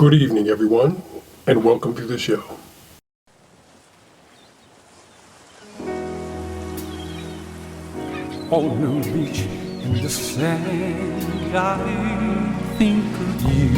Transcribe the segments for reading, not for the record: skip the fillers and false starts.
Good evening, everyone, and welcome to the show. On the beach in the sand, I think of you.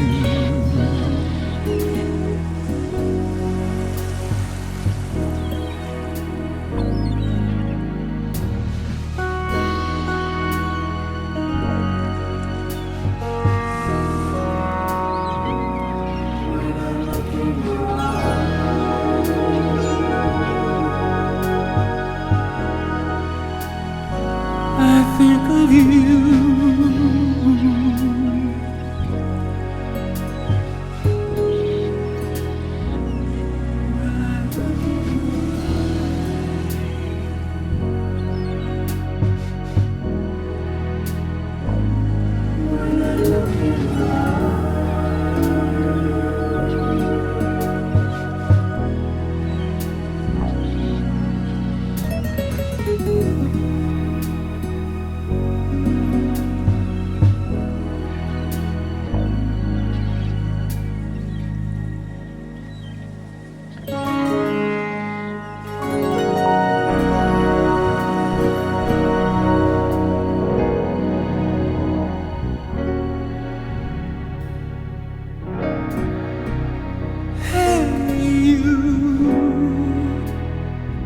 I think of you.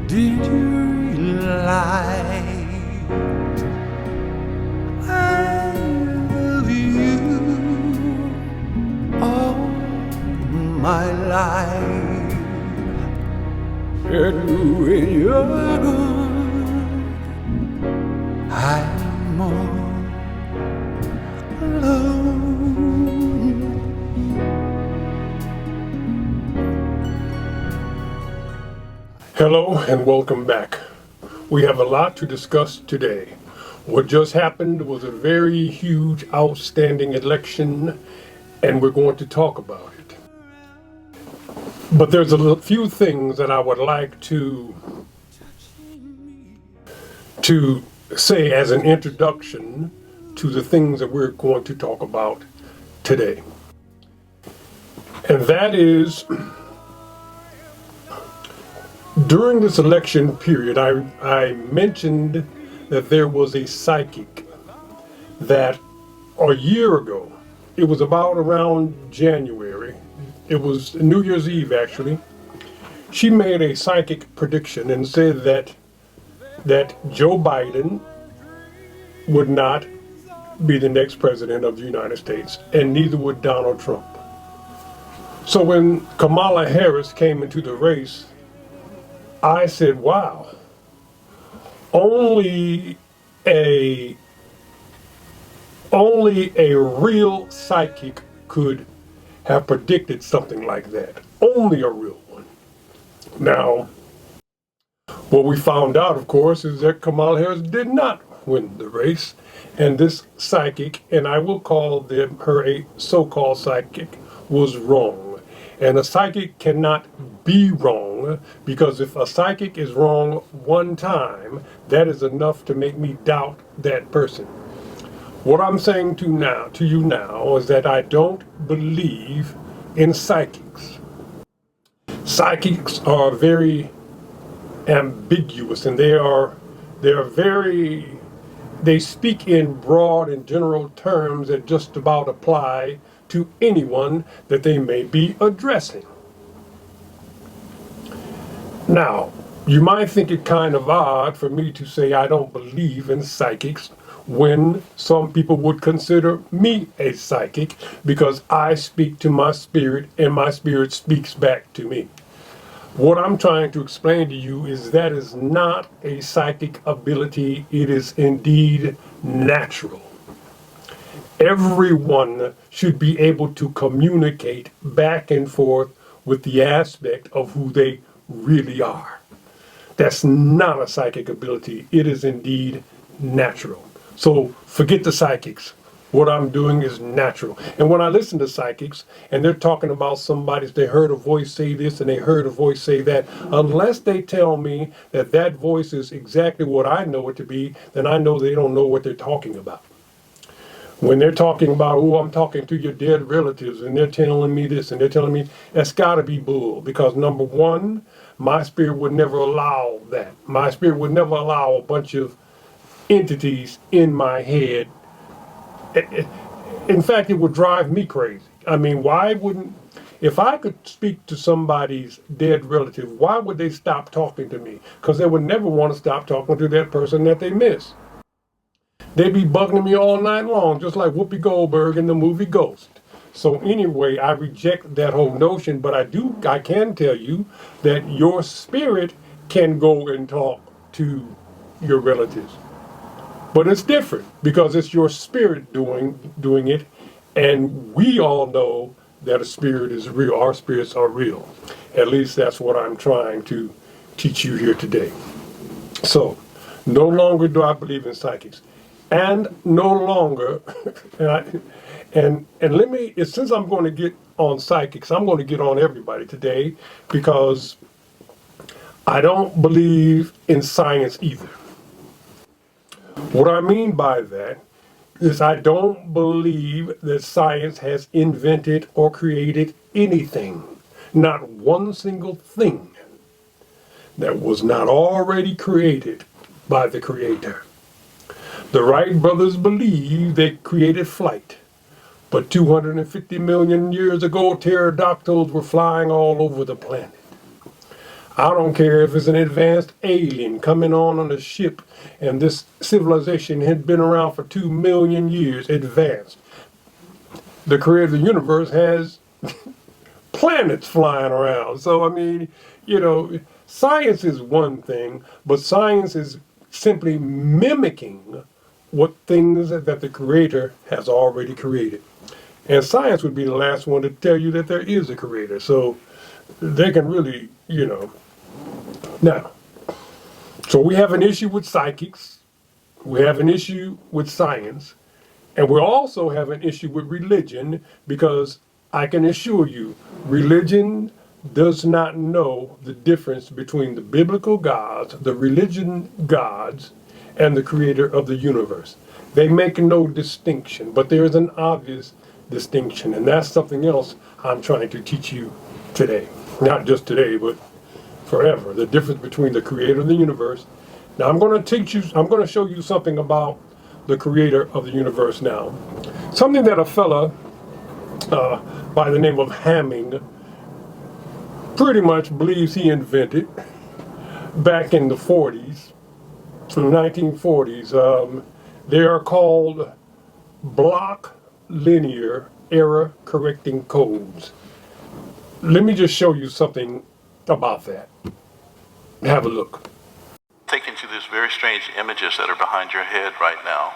Did you realize I love you all my life? And when you're gone, I'm all alone. Hello and welcome back. We have a lot to discuss today. What just happened was a very huge, outstanding election, and we're going to talk about it. But there's a few things that I would like to say as an introduction to the things that we're going to talk about today. And that is, during this election period, I mentioned that there was a psychic that a year ago, it was about around January, it was New Year's Eve actually, she made a psychic prediction and said that Joe Biden would not be the next president of the United States, and neither would Donald Trump. So when Kamala Harris came into the race, I said, wow, only a real psychic could have predicted something like that. Only a real one. Now, what we found out, of course, is that Kamala Harris did not win the race, and this psychic, and I will call her a so-called psychic, was wrong. And a psychic cannot be wrong, because if a psychic is wrong one time, that is enough to make me doubt that person. What I'm saying to you now is that I don't believe in psychics. Psychics are very ambiguous, and they speak in broad and general terms that just about apply to anyone that they may be addressing. Now, you might think it kind of odd for me to say I don't believe in psychics when some people would consider me a psychic, because I speak to my spirit and my spirit speaks back to me. What I'm trying to explain to you is that is not a psychic ability. It is indeed natural. Everyone should be able to communicate back and forth with the aspect of who they really are. That's not a psychic ability. It is indeed natural. So forget the psychics. What I'm doing is natural. And when I listen to psychics and they're talking about somebody, they heard a voice say this and they heard a voice say that, unless they tell me that that voice is exactly what I know it to be, then I know they don't know what they're talking about. When they're talking about, oh, I'm talking to your dead relatives and they're telling me this and they're telling me, that's got to be bull. Because number one, my spirit would never allow that. My spirit would never allow a bunch of entities in my head. In fact, it would drive me crazy. I mean, why wouldn't, if I could speak to somebody's dead relative, why would they stop talking to me? Because they would never want to stop talking to that person that they miss. They'd be bugging me all night long, just like Whoopi Goldberg in the movie Ghost. So anyway, I reject that whole notion, but I can tell you that your spirit can go and talk to your relatives. But it's different because it's your spirit doing it, and we all know that a spirit is real. Our spirits are real. At least that's what I'm trying to teach you here today. So, no longer do I believe in psychics. And no longer, and let me, since I'm going to get on psychics, I'm going to get on everybody today because I don't believe in science either. What I mean by that is I don't believe that science has invented or created anything, not one single thing that was not already created by the Creator. The Wright brothers believe they created flight, but 250 million years ago, pterodactyls were flying all over the planet. I don't care if it's an advanced alien coming on a ship and this civilization had been around for 2 million years advanced. The creator of the universe has planets flying around. So, I mean, science is one thing, but science is simply mimicking what things that the creator has already created. And science would be the last one to tell you that there is a creator. So they can really, Now, so we have an issue with psychics, we have an issue with science, and we also have an issue with religion because I can assure you, religion does not know the difference between the biblical gods, the religion gods, and the creator of the universe. They make no distinction, but there is an obvious distinction, and that's something else I'm trying to teach you today. Not just today, but forever. The difference between the creator of the universe. Now I'm going to show you something about the creator of the universe now. Something that a fella by the name of Hamming pretty much believes he invented back in the 40s, the 1940s. They are called block linear error correcting codes. Let me just show you something about that. Have a look. Taken to these very strange images that are behind your head right now.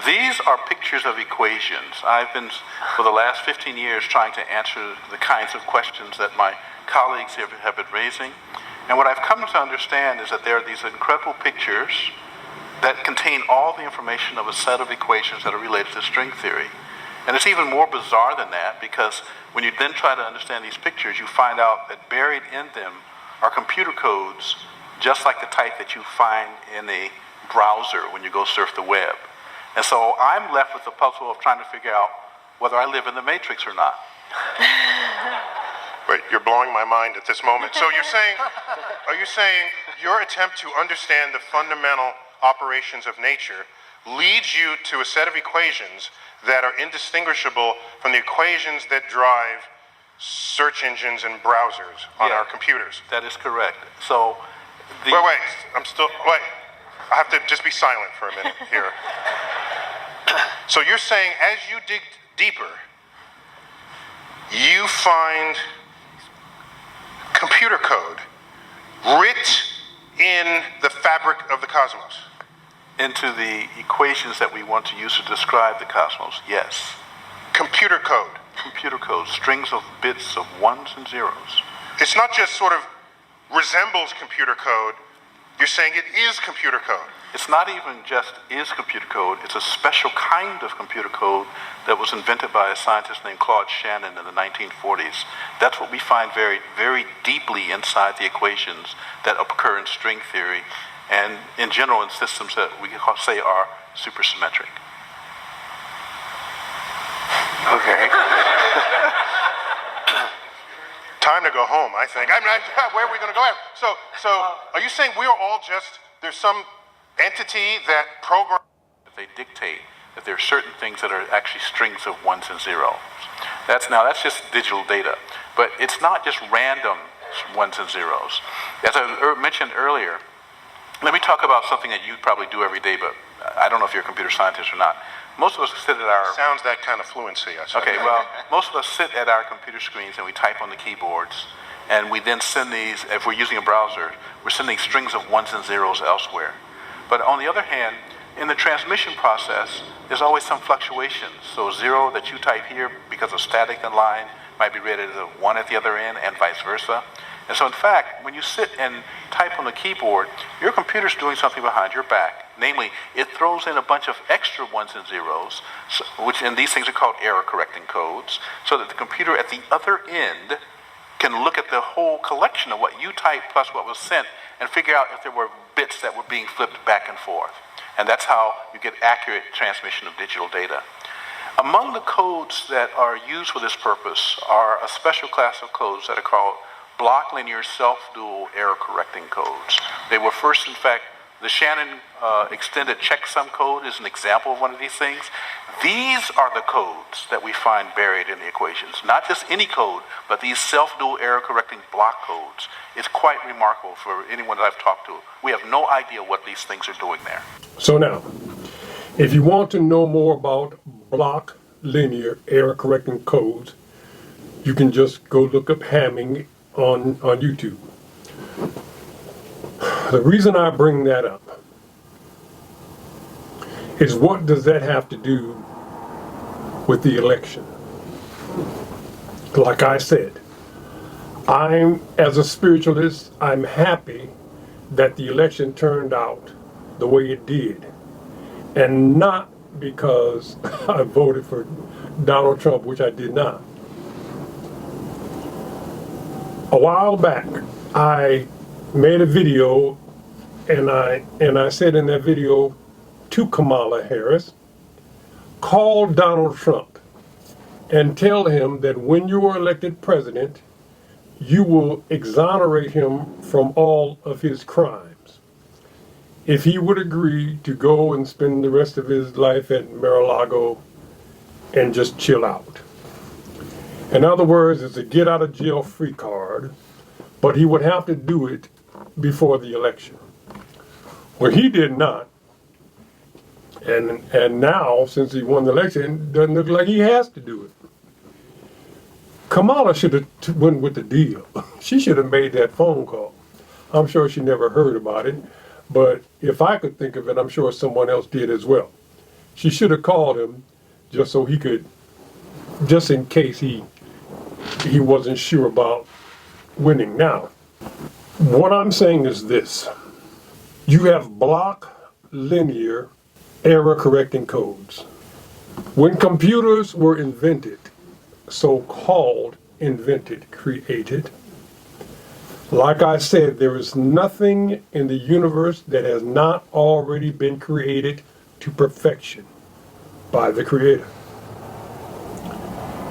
These are pictures of equations. I've been, for the last 15 years, trying to answer the kinds of questions that my colleagues have been raising. And what I've come to understand is that there are these incredible pictures that contain all the information of a set of equations that are related to string theory. And it's even more bizarre than that because when you then try to understand these pictures, you find out that buried in them are computer codes just like the type that you find in a browser when you go surf the web. And so I'm left with the puzzle of trying to figure out whether I live in the matrix or not. Wait, you're blowing my mind at this moment. So are you saying your attempt to understand the fundamental operations of nature leads you to a set of equations that are indistinguishable from the equations that drive search engines and browsers on our computers? That is correct. So Wait, I have to just be silent for a minute here. So you're saying as you dig deeper, you find computer code writ in the fabric of the cosmos? into the equations that we want to use to describe the cosmos, yes. Computer code. Computer code, strings of bits of ones and zeros. It's not just sort of resembles computer code, you're saying it is computer code. It's not even just is computer code, it's a special kind of computer code that was invented by a scientist named Claude Shannon in the 1940s. That's what we find very, very deeply inside the equations that occur in string theory and in general in systems that we say are supersymmetric. Okay. Time to go home, I think. Where are we going to go after? So are you saying we are all just, there's some entity that programs? They dictate that there are certain things that are actually strings of ones and zeros. That's just digital data, but it's not just random ones and zeros. As I mentioned earlier, let me talk about something that you probably do every day, but I don't know if you're a computer scientist or not. Most of us sit at our... Sounds that kind of fluency. Okay, well, most of us sit at our computer screens and we type on the keyboards, and we then send these, if we're using a browser, we're sending strings of ones and zeros elsewhere. But on the other hand, in the transmission process, there's always some fluctuations. So 0 that you type here because of static in line might be read as a 1 at the other end, and vice versa. And so in fact, when you sit and type on the keyboard, your computer's doing something behind your back. Namely, it throws in a bunch of extra ones and zeros, and these things are called error correcting codes, so that the computer at the other end can look at the whole collection of what you typed plus what was sent and figure out if there were bits that were being flipped back and forth. And that's how you get accurate transmission of digital data. Among the codes that are used for this purpose are a special class of codes that are called block linear self-dual error correcting codes. They were first, in fact, the Shannon extended checksum code is an example of one of these things. These are the codes that we find buried in the equations. Not just any code, but these self-dual error correcting block codes. It's quite remarkable for anyone that I've talked to. We have no idea what these things are doing there. So now, if you want to know more about block linear error correcting codes, you can just go look up Hamming on YouTube. The reason I bring that up is, what does that have to do with the election? Like I said, as a spiritualist, I'm happy that the election turned out the way it did, and not because I voted for Donald Trump, which I did not. A while back, I made a video, and I said in that video to Kamala Harris, call Donald Trump and tell him that when you are elected president, you will exonerate him from all of his crimes. If he would agree to go and spend the rest of his life at Mar-a-Lago and just chill out. In other words, it's a get out of jail free card, but he would have to do it before the election. Well, he did not. And now, since he won the election, it doesn't look like he has to do it. Kamala should have went with the deal. She should have made that phone call. I'm sure she never heard about it, but if I could think of it, I'm sure someone else did as well. She should have called him just so he could, just in case he wasn't sure about winning. Now, what I'm saying is this. You have block linear error correcting codes. When computers were invented, so-called invented, created, like I said, there is nothing in the universe that has not already been created to perfection by the Creator.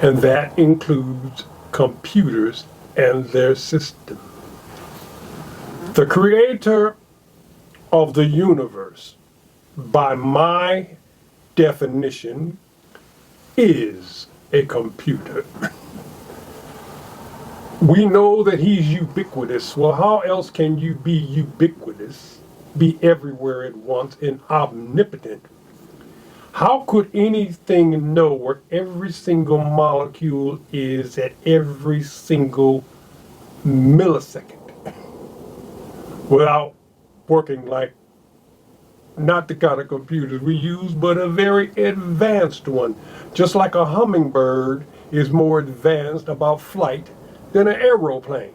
And that includes computers and their system. The Creator of the universe, by my definition, is a computer. We know that he's ubiquitous. Well, how else can you be ubiquitous, be everywhere at once, and omnipotent? How could anything know where every single molecule is at every single millisecond without working like not the kind of computers we use, but a very advanced one? Just like a hummingbird is more advanced about flight than an aeroplane.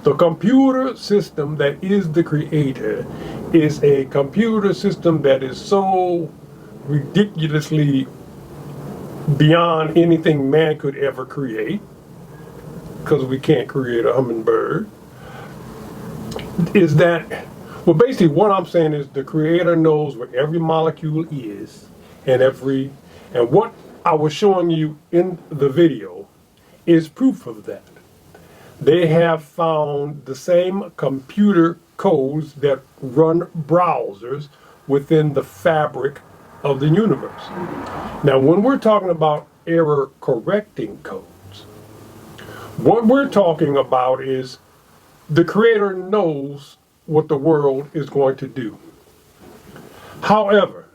The computer system that is the Creator is a computer system that is so ridiculously beyond anything man could ever create, because we can't create a hummingbird, is that, well, basically what I'm saying is the Creator knows where every molecule is, and I was showing you in the video is proof of that. They have found the same computer codes that run browsers within the fabric of the universe. Now, when we're talking about error correcting codes, what we're talking about is the Creator knows what the world is going to do. However,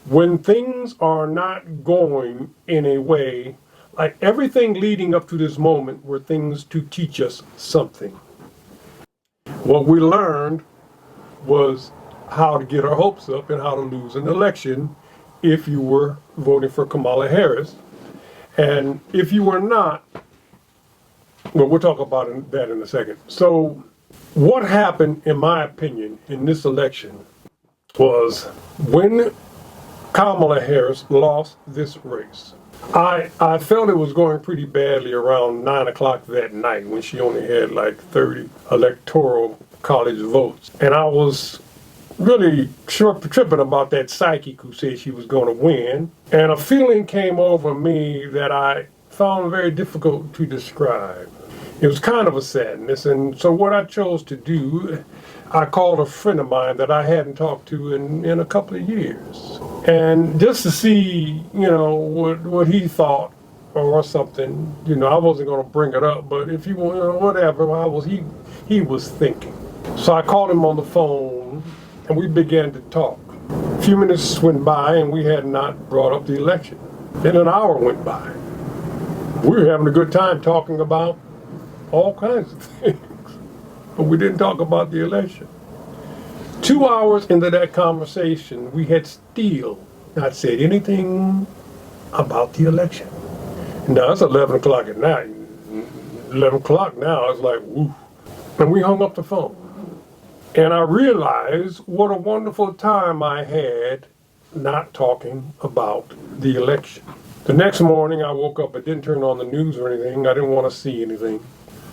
when things are not going in a way, like everything leading up to this moment were things to teach us something. What we learned was how to get our hopes up and how to lose an election if you were voting for Kamala Harris. And if you were not, well, we'll talk about that in a second. So what happened, in my opinion, in this election was when Kamala Harris lost this race. I felt it was going pretty badly around 9 o'clock that night when she only had like 30 electoral college votes. And I was really tripping about that psychic who said she was going to win. And a feeling came over me that I found very difficult to describe. It was kind of a sadness. And so what I chose to do, I called a friend of mine that I hadn't talked to in a couple of years. And just to see, what he thought or something, I wasn't going to bring it up, but if you want, whatever, he was thinking. So I called him on the phone and we began to talk. A few minutes went by and we had not brought up the election. Then an hour went by. We were having a good time talking about all kinds of things, but we didn't talk about the election. 2 hours into that conversation, we had still not said anything about the election. Now it's 11 o'clock at night. 11 o'clock now, it's like, woo. And we hung up the phone. And I realized what a wonderful time I had not talking about the election. The next morning I woke up, I didn't turn on the news or anything, I didn't want to see anything.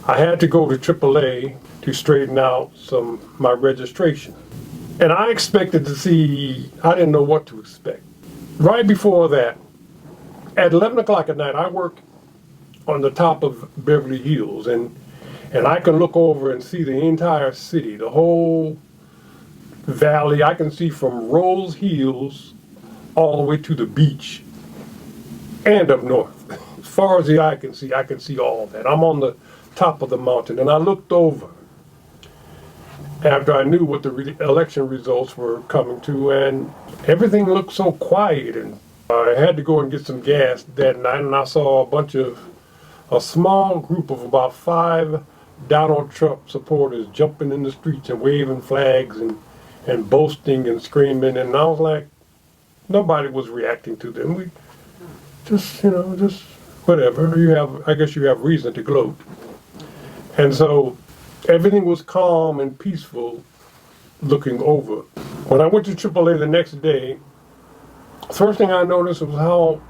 I had to go to AAA to straighten out my registration. And I expected to see, I didn't know what to expect. Right before that, at 11 o'clock at night, I work on the top of Beverly Hills, and I can look over and see the entire city, the whole valley. I can see from Rose Hills all the way to the beach and up north. As far as the eye can see, I can see all that. I'm on the top of the mountain, and I looked over after I knew what the election results were coming to, and everything looked so quiet, and I had to go and get some gas that night, and I saw a small group of about 5 Donald Trump supporters jumping in the streets and waving flags and boasting and screaming, and I was like, nobody was reacting to them. We just whatever. I guess you have reason to gloat. And so everything was calm and peaceful looking over. When I went to AAA the next day, the first thing I noticed was how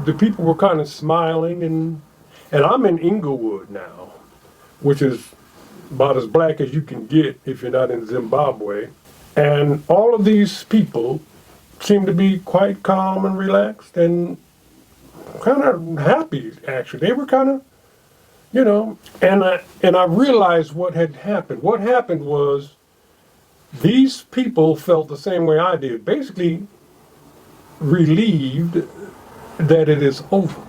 the people were kind of smiling, and I'm in Inglewood now, which is about as black as you can get if you're not in Zimbabwe. And all of these people seemed to be quite calm and relaxed and kind of happy, actually. They were kind of, and I realized what had happened. What happened was these people felt the same way I did, basically relieved that it is over.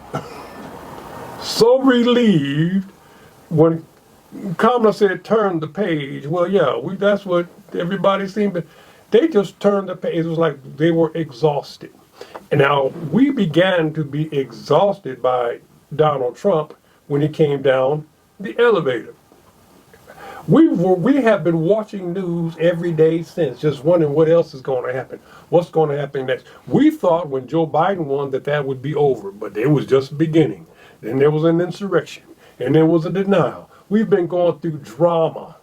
So relieved when Kamala said turn the page. Well, yeah, that's what everybody seemed to, they just turned the page. It was like they were exhausted. And now we began to be exhausted by Donald Trump when he came down the elevator. We have been watching news every day since, just wondering what else is going to happen. What's going to happen next? We thought when Joe Biden won that would be over, but it was just beginning. Then there was an insurrection, and there was a denial. We've been going through drama,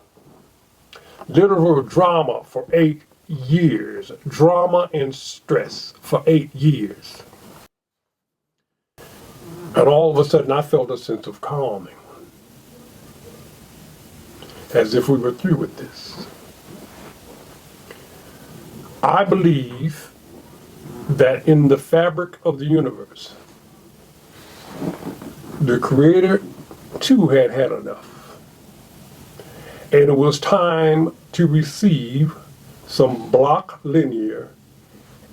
literal drama for 8 years. Drama and stress for 8 years. And all of a sudden I felt a sense of calming, as if we were through with this. I believe that in the fabric of the universe, the Creator too had had enough. And it was time to receive some block linear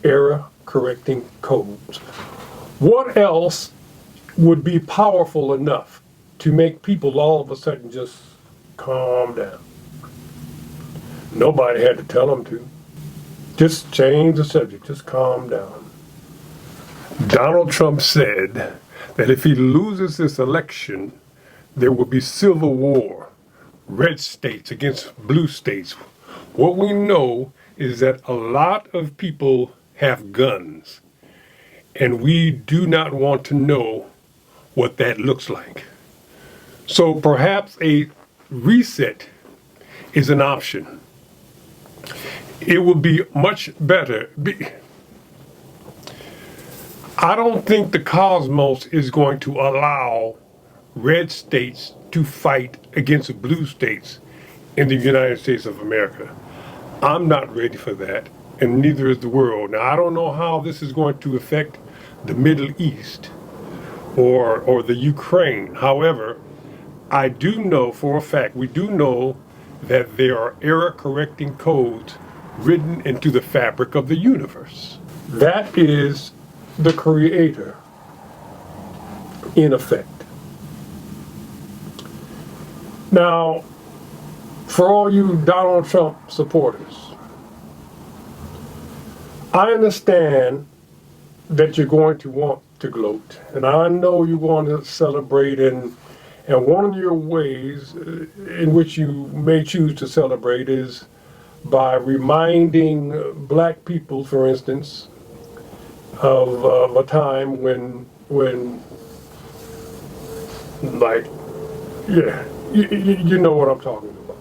error correcting codes. What else would be powerful enough to make people all of a sudden just calm down? Nobody had to tell them to. Just change the subject, just calm down. Donald Trump said that if he loses this election, there will be civil war, red states against blue states. What we know is that a lot of people have guns, and we do not want to know what that looks like. So perhaps a reset is an option. It would be much better. I don't think the cosmos is going to allow red states to fight against blue states in the United States of America. I'm not ready for that, and neither is the world. Now, I don't know how this is going to affect the Middle East or the Ukraine. However, I do know for a fact, we do know that there are error correcting codes written into the fabric of the universe. That is the Creator in effect. Now, for all you Donald Trump supporters, I understand that you're going to want to gloat, and I know you want to celebrate, and one of your ways in which you may choose to celebrate is by reminding black people, for instance, of a time when like, yeah, you know what I'm talking about.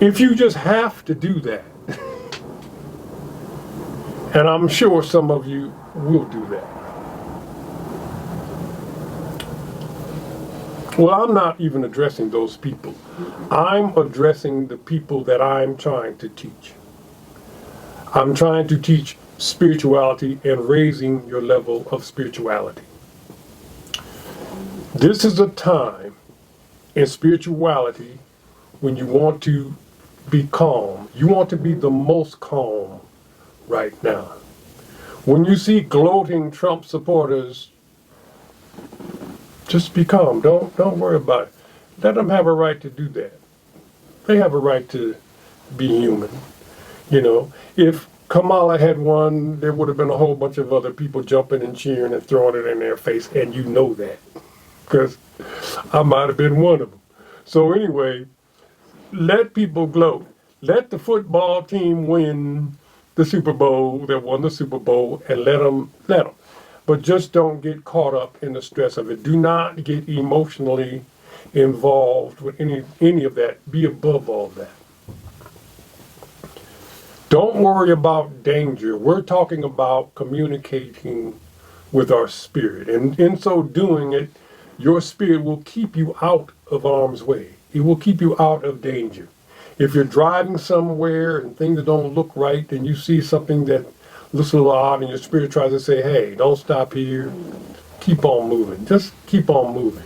If you just have to do that, and I'm sure some of you will do that. Well, I'm not even addressing those people. I'm addressing the people that I'm trying to teach. I'm trying to teach spirituality and raising your level of spirituality. This is a time in spirituality when you want to be calm. You want to be the most calm right now. When you see gloating Trump supporters, just be calm. Don't worry about it. Let them have a right to do that. They have a right to be human. You know, if Kamala had won, there would have been a whole bunch of other people jumping and cheering and throwing it in their face, and you know that, because I might have been one of them. So anyway, let people gloat. Let the football team win the Super Bowl, that won the Super Bowl, and let them. But just don't get caught up in the stress of it. Do not get emotionally involved with any of that. Be above all that. Don't worry about danger. We're talking about communicating with our spirit. And in so doing it, your spirit will keep you out of harm's way. It will keep you out of danger. If you're driving somewhere and things don't look right, and you see something that looks a little odd, and your spirit tries to say, hey, don't stop here, keep on moving. Just keep on moving.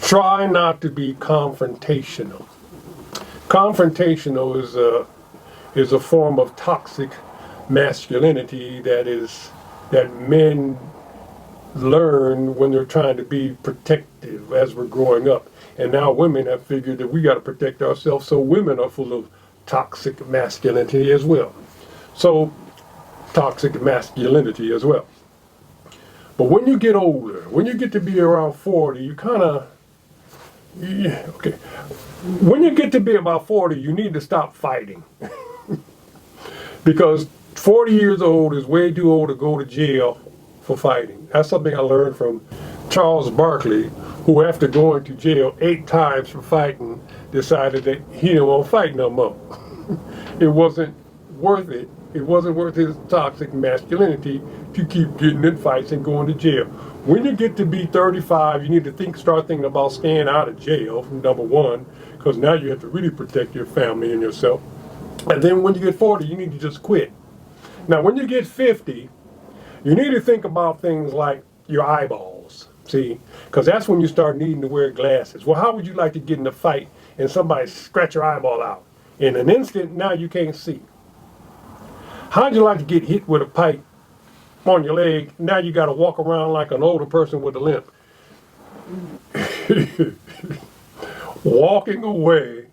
Try not to be confrontational. Confrontational is a form of toxic masculinity that men learn when they're trying to be protective as we're growing up. And now women have figured that we got to protect ourselves, so women are full of toxic masculinity as well. So, toxic masculinity as well. But when you get older, when you get to be around 40, you kind of, okay. When you get to be about 40, you need to stop fighting. Because 40 years old is way too old to go to jail for fighting. That's something I learned from Charles Barkley, who after going to jail 8 times for fighting, decided that he didn't want to fight no more. It wasn't worth it. It wasn't worth his toxic masculinity to keep getting in fights and going to jail. When you get to be 35, you need to start thinking about staying out of jail, number one, because now you have to really protect your family and yourself. And then when you get 40, you need to just quit. Now, when you get 50, you need to think about things like your eyeballs, see? Because that's when you start needing to wear glasses. Well, how would you like to get in a fight and somebody scratch your eyeball out? In an instant, now you can't see. How'd you like to get hit with a pipe on your leg? Now you got to walk around like an older person with a limp. Walking away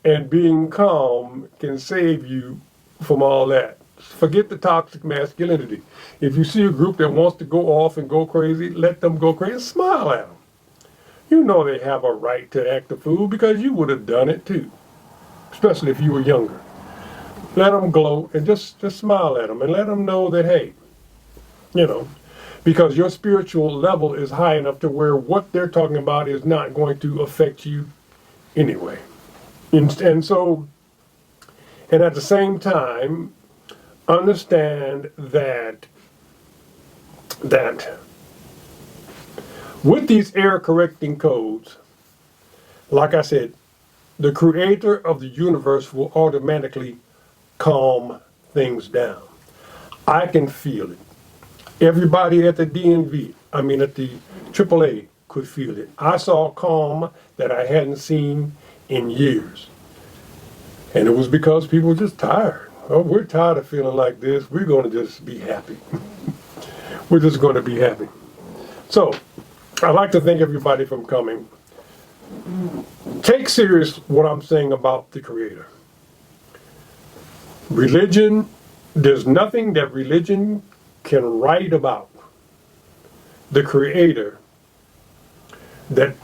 and being calm can save you from all that. Forget the toxic masculinity. If you see a group that wants to go off and go crazy, let them go crazy. Smile at them. You know they have a right to act a fool because you would have done it too, especially if you were younger. Let them gloat and just smile at them and let them know that, hey, you know, because your spiritual level is high enough to where what they're talking about is not going to affect you anyway. And so, and at the same time, understand that with these error correcting codes, like I said, the creator of the universe will automatically calm things down. I can feel it. Everybody at the DMV, at the AAA could feel it. I saw calm that I hadn't seen in years. And it was because people were just tired. Oh, we're tired of feeling like this. We're going to just be happy. We're just going to be happy. So, I'd like to thank everybody for coming. Take serious what I'm saying about the Creator. Religion, there's nothing that religion can write about the Creator that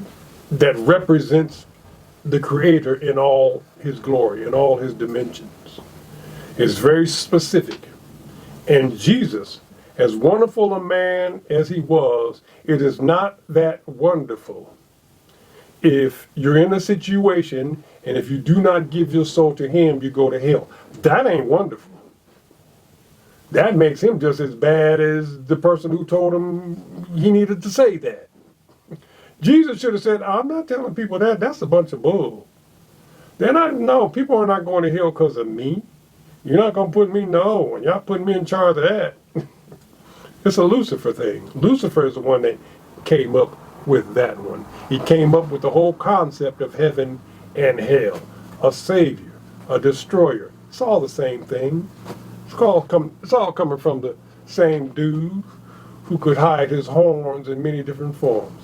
represents the Creator in all his glory, in all his dimensions. It's very specific. And Jesus, as wonderful a man as he was, it is not that wonderful if you're in a situation and if you do not give your soul to him, you go to hell. That ain't wonderful. That makes him just as bad as the person who told him he needed to say that. Jesus should have said, I'm not telling people that. That's a bunch of bull. No, people are not going to hell because of me. You're not going to put me, no. Y'all putting me in charge of that. It's a Lucifer thing. Lucifer is the one that came up with that one. He came up with the whole concept of heaven and hell. A savior, a destroyer. It's all the same thing. It's all coming from the same dude who could hide his horns in many different forms.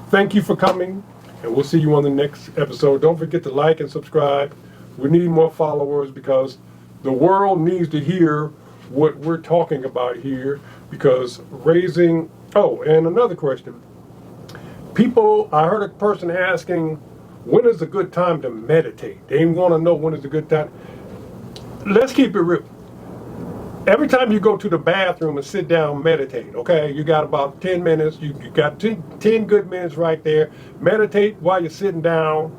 Thank you for coming, and we'll see you on the next episode. Don't forget to like and subscribe. We need more followers because the world needs to hear what we're talking about here, because raising... Oh, and another question. I heard a person asking, when is a good time to meditate? They want to know when is a good time. Let's keep it real. Every time you go to the bathroom and sit down, meditate, okay? You got about 10 minutes. You got 10 good minutes right there. Meditate while you're sitting down.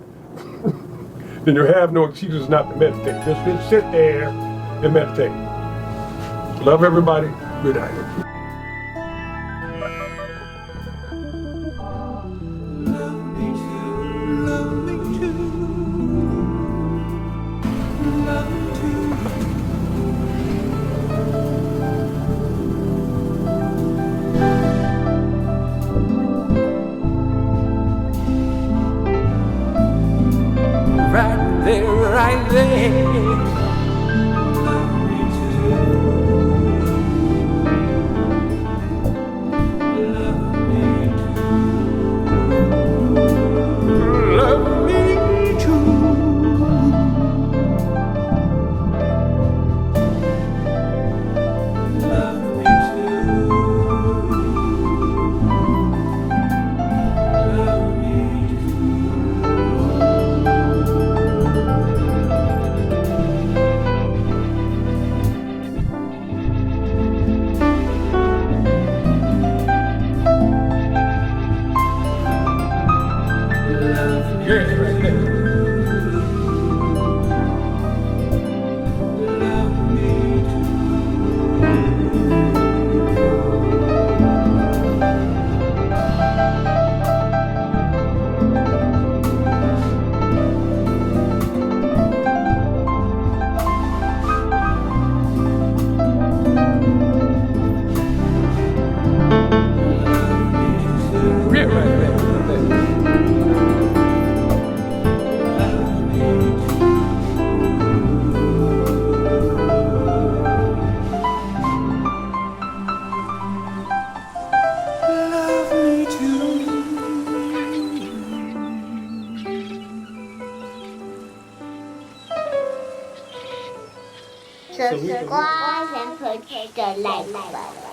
Then you have no excuses not to meditate. Just sit there and meditate. Love everybody. Good night. Right there. subscribe and push the like button.